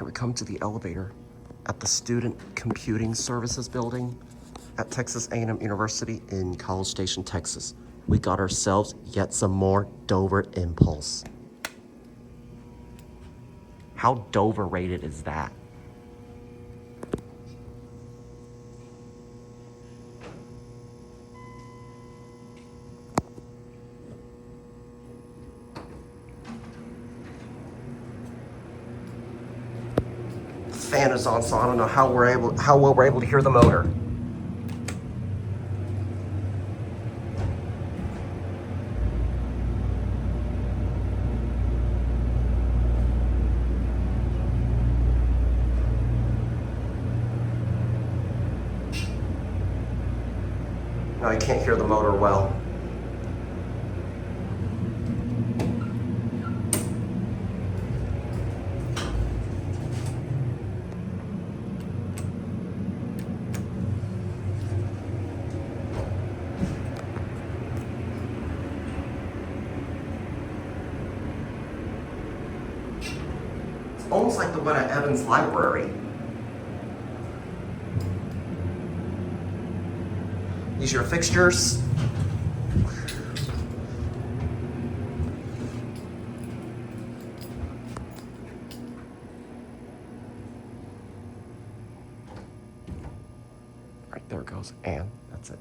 Here we come to the elevator at the Student Computing Services Building at Texas A&M University in College Station, Texas. We got ourselves yet some more Dover Impulse. How Dover rated is that? The fan is on, so I don't know how well we're able to hear the motor. No, you can't hear the motor well. It's almost like the one at Evans Library. These are your fixtures. Right, there it goes, and that's it.